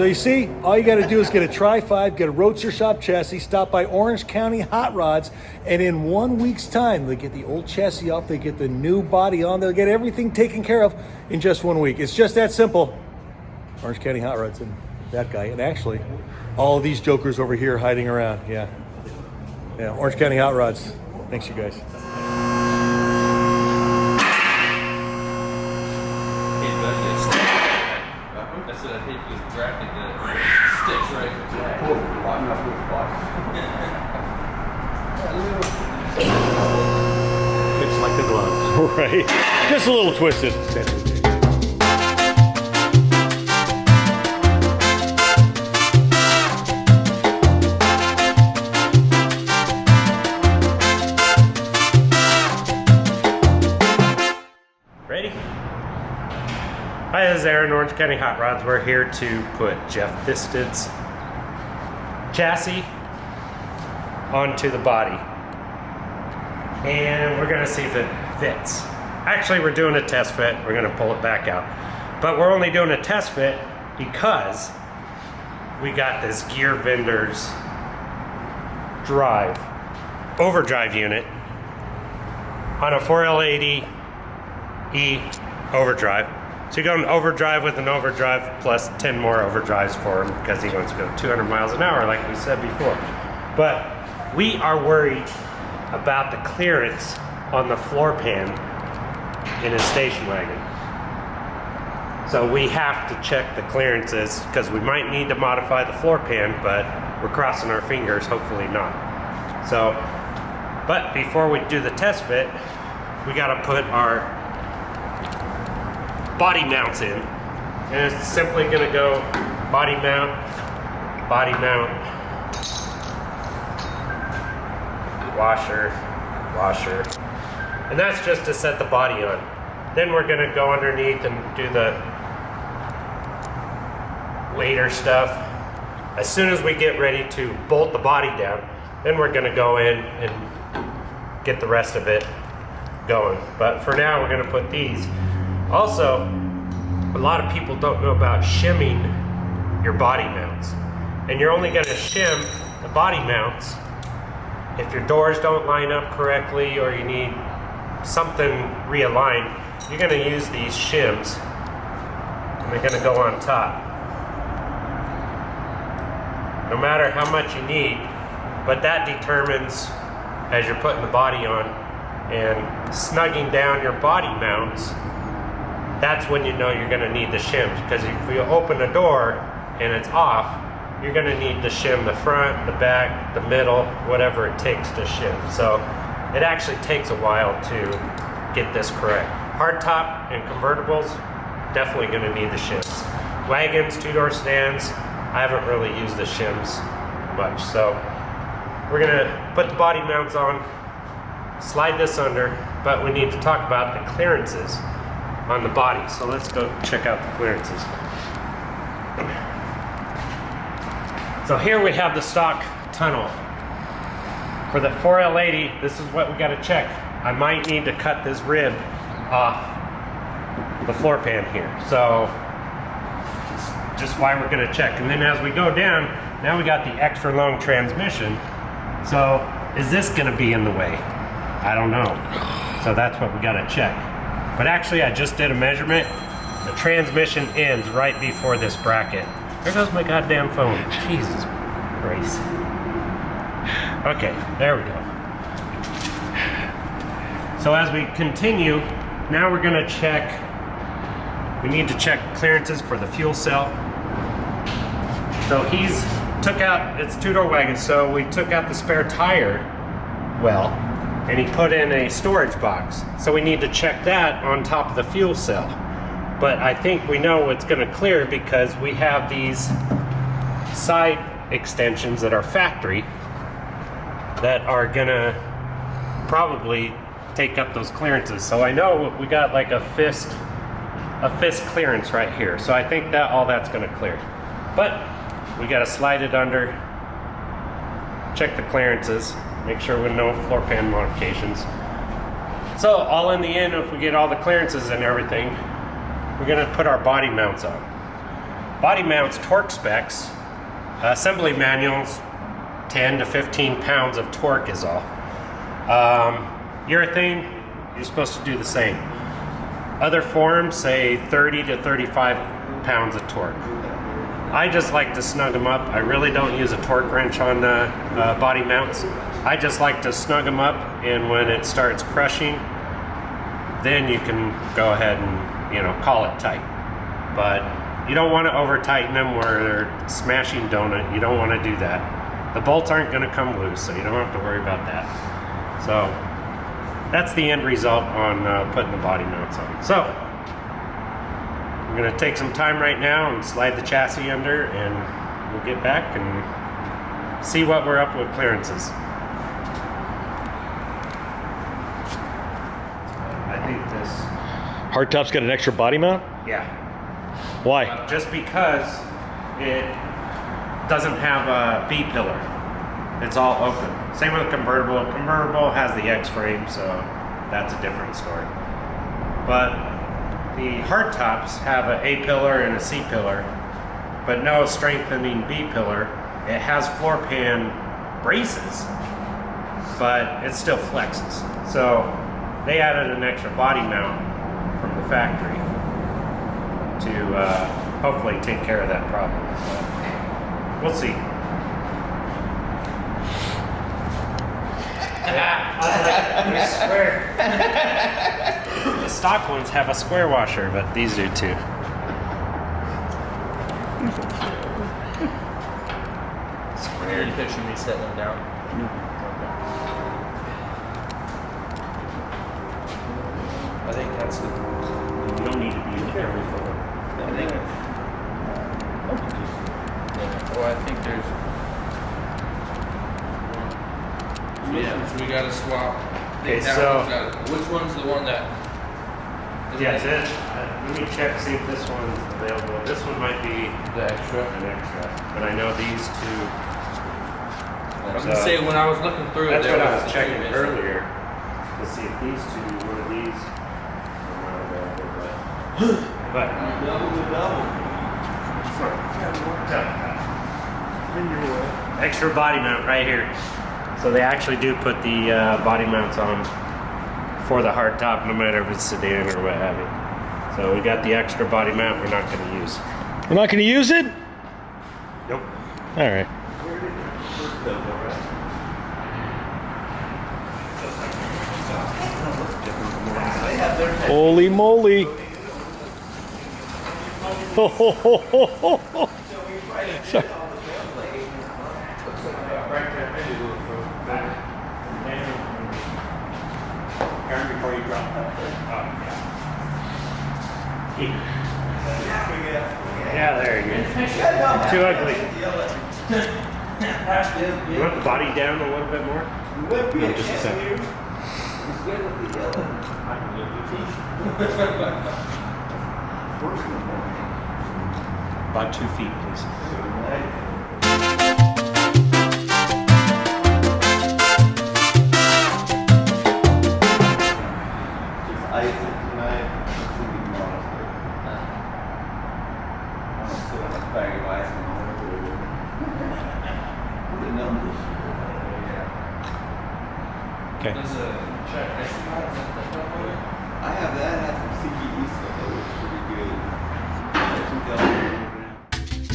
So you see, all you got to do is get a Tri-5, get a Roadster shop chassis, stop by Orange County Hot Rods, and in 1 week's time, they get the old chassis off, they get the new body on, they'll get everything taken care of in just 1 week. It's just that simple. Orange County Hot Rods and that guy, and actually, all of these jokers over here hiding around. Yeah, Orange County Hot Rods. Thanks, you guys. That's what I hate for this graphic that sticks right It's like the glove. Right. Just a little twisted. Ready? Hi, this is Aaron, Orange County Hot Rods. We're here to put Jeff Fisted's chassis onto the body. And we're gonna see if it fits. Actually, we're doing a test fit. We're gonna pull it back out. But we're only doing a test fit because we got this gear vendor's overdrive unit on a 4L80E overdrive. So you go in overdrive with an overdrive plus 10 more overdrives for him because he wants to go 200 miles an hour like we said before. But we are worried about the clearance on the floor pan in his station wagon. So we have to check the clearances because we might need to modify the floor pan, but we're crossing our fingers, hopefully not. So, but before we do the test fit, we gotta put our body mounts in, and it's simply going to go body mount, washer, and that's just to set the body on. Then we're going to go underneath and do the later stuff. As soon as we get ready to bolt the body down, then we're going to go in and get the rest of it going. But for now, we're going to put these. Also, a lot of people don't know about shimming your body mounts. And you're only going to shim the body mounts if your doors don't line up correctly or you need something realigned. You're going to use these shims and they're going to go on top. No matter how much you need, but that determines as you're putting the body on and snugging down your body mounts, that's when you know you're going to need the shims, because if you open a door and it's off, you're going to need to shim the front, the back, the middle, whatever it takes to shim. So it actually takes a while to get this correct. Hardtop and convertibles, definitely going to need the shims. Wagons, two-door sedans, I haven't really used the shims much. So we're going to put the body mounts on, slide this under, but we need to talk about the clearances on the body. So let's go check out the clearances. So here we have the stock tunnel. For the 4L80, this is what we got to check. I might need to cut this rib off the floor pan here. So just why we're going to check. And then as we go down, now we got the extra long transmission. So is this going to be in the way? I don't know. So that's what we got to check. But actually, I just did a measurement. The transmission ends right before this bracket. There goes my goddamn phone. Jesus Christ. Okay, there we go. So as we continue, now we're gonna check, we need to check clearances for the fuel cell. So he's took out, it's two-door wagon, so we took out the spare tire well, and he put in a storage box. So we need to check that on top of the fuel cell. But I think we know it's gonna clear because we have these side extensions that are factory that are gonna probably take up those clearances. So I know we got like a fist clearance right here. So I think that all that's gonna clear. But we gotta slide it under, check the clearances, make sure with no floor pan modifications. So all in the end, if we get all the clearances and everything, we're gonna put our body mounts on. Body mounts torque specs. Assembly manuals, 10 to 15 pounds of torque is all. Urethane, you're supposed to do the same. Other forms say 30 to 35 pounds of torque. I just like to snug them up. I really don't use a torque wrench on body mounts. I just like to snug them up, and when it starts crushing, then you can go ahead and, you know, call it tight. But you don't want to over tighten them where they're smashing donut. You don't want to do that. The bolts aren't going to come loose, so you don't have to worry about that. So that's the end result on putting the body mounts on. So I'm going to take some time right now and slide the chassis under, and we'll get back and see what we're up with clearances. I think this, Hardtop's got an extra body mount? yeah. Why? Just because it doesn't have a B pillar. It's all open. Same with convertible. Convertible has the X-frame, so that's a different story. But the hardtops have an A pillar and a C pillar, but no strengthening B pillar. It has floor pan braces, but it still flexes. So they added an extra body mount from the factory to hopefully take care of that problem. So we'll see. Square. The stock ones have a square washer, but these do too. Can you picture me setting them down? I think that's the. You don't need to be careful for them. I think. Well, I think there's. Yeah, so we gotta swap. Okay, Now so- which one's the one that? Yes, let me check, see if this one's available. This one might be The extra. an extra, but I know these two. I was gonna say, when I was looking through it, That's there what I was two checking missing. earlier to see if these two, one of these, are not available. But extra body mount right here. So they actually do put the body mounts on for the hard top, no matter if it's sedan or what have you. So we got the extra body mount we're not going to use. We're not going to use it? Nope. All right. Holy moly. Sorry. Before you drop that. Yeah, there you go. Too ugly. You want the body down a little bit more? No, just a second. About 2 feet, please. Okay. There's a check. I have that. I have some CGE stuff that looks pretty good. 2,000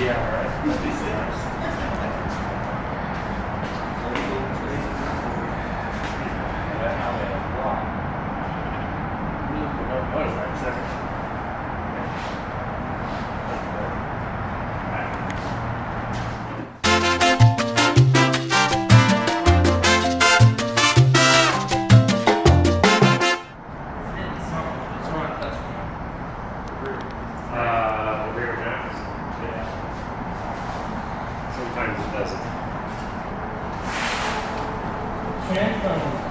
Yeah, right. The rear max. Yeah. Sometimes it doesn't.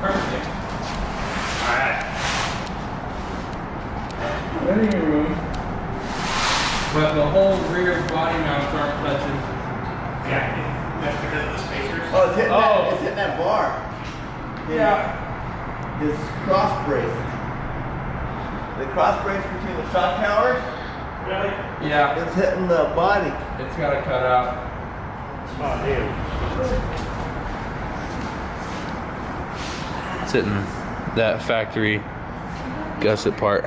Perfect. Alright. But the whole rear body mounts aren't touching. Yeah, that's because of the spacers. Oh, it's hitting, Oh. That, it's hitting that bar. Yeah. This cross brace. The cross brace between the shock towers, Really? Yeah. it's hitting the body. It's got to cut out. Oh, damn. It's hitting that factory gusset part.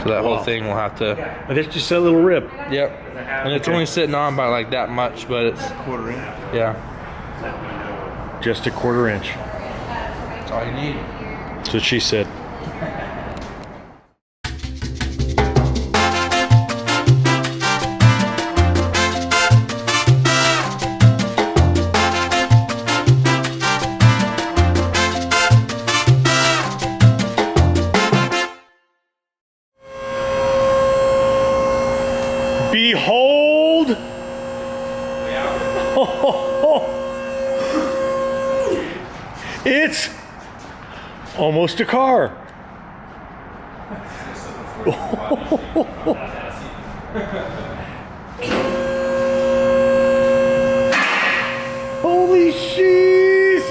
So that whole thing will have to. Oh, that's just a little rip. Yep. And it's only sitting on by like that much, but it's Quarter inch. yeah. Just a 1/4 inch. That's all you need. That's what she said. Behold! It's almost a car. Holy sheesh!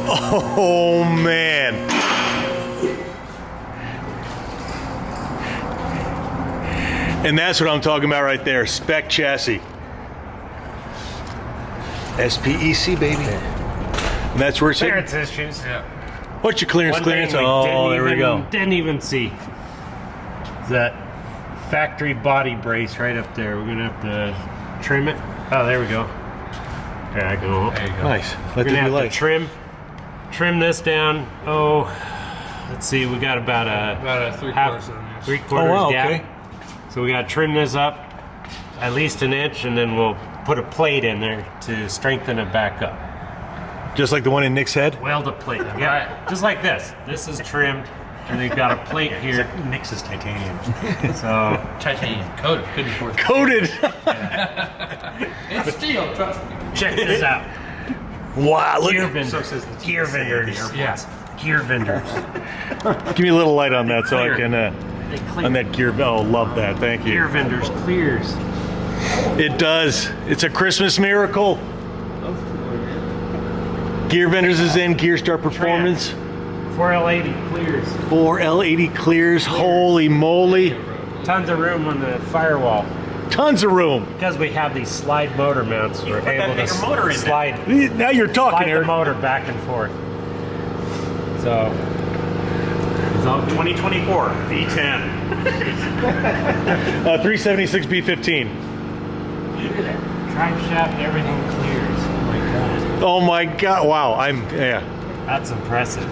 Oh man. And that's what I'm talking about right there. SPEC chassis. SPEC, baby. And that's where it's at. Clearance issues. Yeah. What's your clearance? One Clearance? thing we Oh, there we didn't go. even- Didn't even see is that factory body brace right up there. We're gonna have to trim it. Oh, there we go. There I go. There you go. Nice. We're Let there gonna be have light. to trim this down. Oh, let's see. We got about a About a 3/4 of an inch. 3/4 Oh, wow, gap. okay. So we gotta trim this up at least an inch, and then we'll put a plate in there to strengthen it back up. Just like the one in Nick's head? Weld a plate. Yeah, just like this. This is trimmed, and they've got a plate here. Nick's is titanium. So Titanium coated. Couldn't afford it. Coated! It's steel, trust me. check this out. Wow, look. Gear vendors. Gear vendors. Yeah. Gear vendors. Give me a little light on that so I Clear. can, They clear. on that gear. Oh, love that. Thank Gear you. vendors clears. It does. It's a Christmas miracle. Gear Vendors is in. Gear Star Performance. 4L80 clears. 4L80 clears. Holy moly. Tons of room on the firewall. Tons of room. Because we have these slide motor mounts, we're able to slide Now you're talking, the Eric. motor back and forth. So, it's all 2024 V10. 376 B15. drive shaft, everything clears. Oh my god. Oh my God. Wow. Yeah. That's impressive.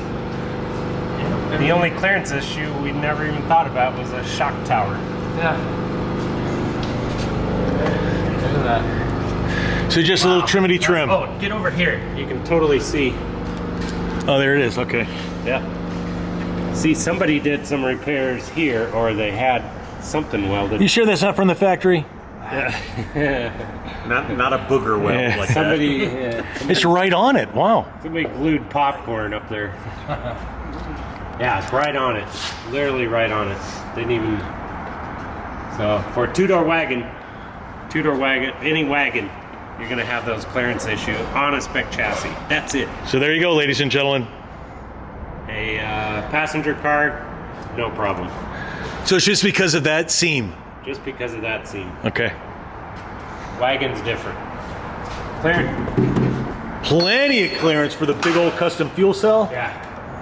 The only clearance issue we never even thought about was a shock tower. Yeah. Look at that. So just a little trimity trim. Oh, get over here. You can totally see. Oh, there it is. Okay. Yeah. See, somebody did some repairs here, or they had something welded. You sure that's not from the factory? Not a booger weld Yeah. like Somebody, It's right on it. Wow. somebody glued popcorn up there. Yeah, it's right on it. Literally right on it. Didn't even. So for a two-door wagon, any wagon, you're gonna have those clearance issue on a spec chassis. That's it. So there you go, ladies and gentlemen. A passenger car, no problem. So it's just because of that seam. Just because of that seam. Okay. Wagon's different. Clearance. Plenty of clearance for the big old custom fuel cell. Yeah.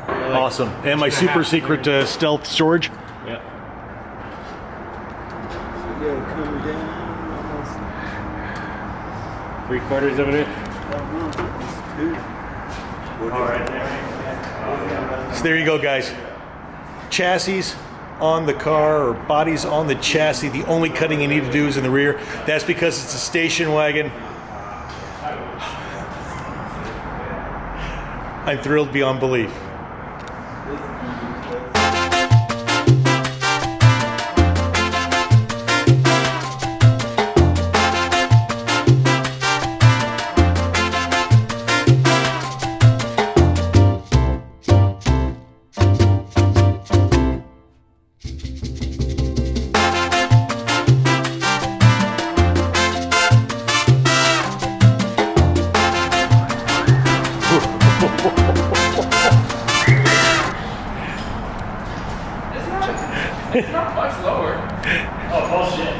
Really. Awesome. And my super secret stealth storage. Yeah. Yeah, come down almost. 3/4 of an inch. Two. All right there. So there you go, guys. Chassis on the car or bodies on the chassis. The only cutting you need to do is in the rear. That's because it's a station wagon. I'm thrilled beyond belief. It's not much lower. Oh, bullshit.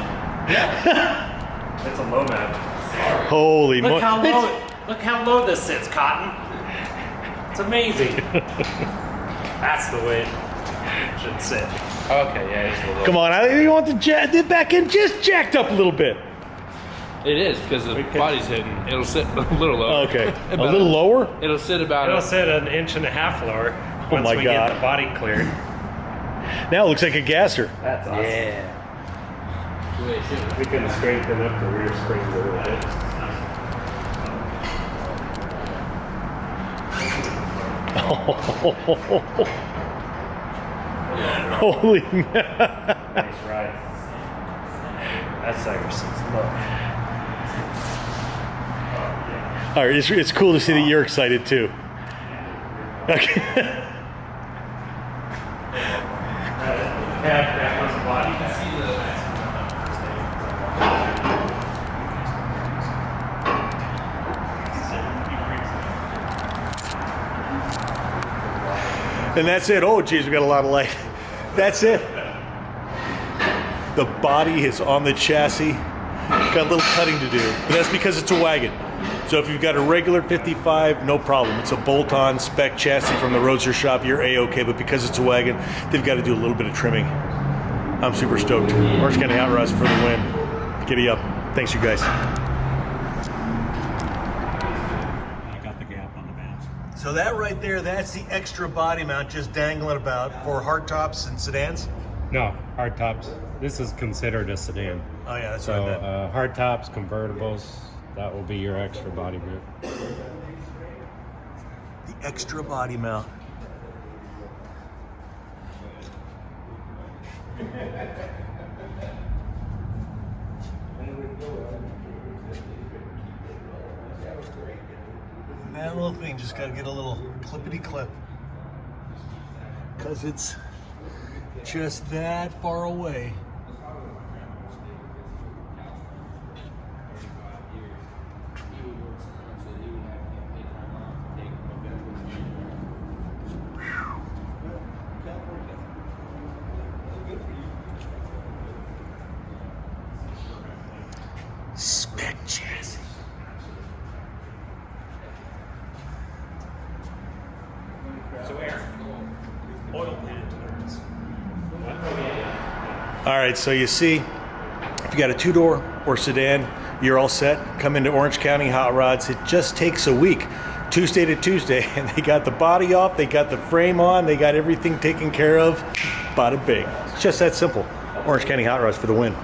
Yeah. It's a low man. Holy Look moly. how low this sits, Cotton. It's amazing. That's the way it should sit. Okay, yeah, it's a little. Come on, you want the back end just jacked up a little bit. It is because the body's hidden. It'll sit a little lower. Okay, a little lower? It'll sit about. It'll sit 1.5 inches lower once my we God. get the body cleared. Now it looks like a gasser. That's awesome. Yeah. Wait, shit. We can strengthen up the rear springs a little bit. Holy Nice ride. That sucker sits low. All right, it's cool to see that you're excited too. Okay. That was the body. And that's it. Oh, geez, we got a lot of light. That's it. The body is on the chassis. Got a little cutting to do, but that's because it's a wagon. So if you've got a regular 55, no problem. It's a bolt-on spec chassis from the Roadster shop. You're A-okay, but because it's a wagon, they've got to do a little bit of trimming. I'm super stoked. Orange County Hot Rods for the win. Giddy up. Thanks, you guys. I got the gap on the bands. So that right there, that's the extra body mount just dangling about for hardtops and sedans. No, hard tops. This is considered a sedan. Oh yeah, that's So what I meant. hard tops, convertibles, that will be your extra body group. The extra body mount. That little thing just got to get a little clippity clip because it's just that far away. Spec chassis. So Aaron, oil pan turns. All right, so you see, if you got a two-door or sedan, you're all set. Come into Orange County Hot Rods. It just takes a week, Tuesday to Tuesday, and they got the body off, they got the frame on, they got everything taken care of. Bada bing. It's just that simple. Orange County Hot Rods for the win.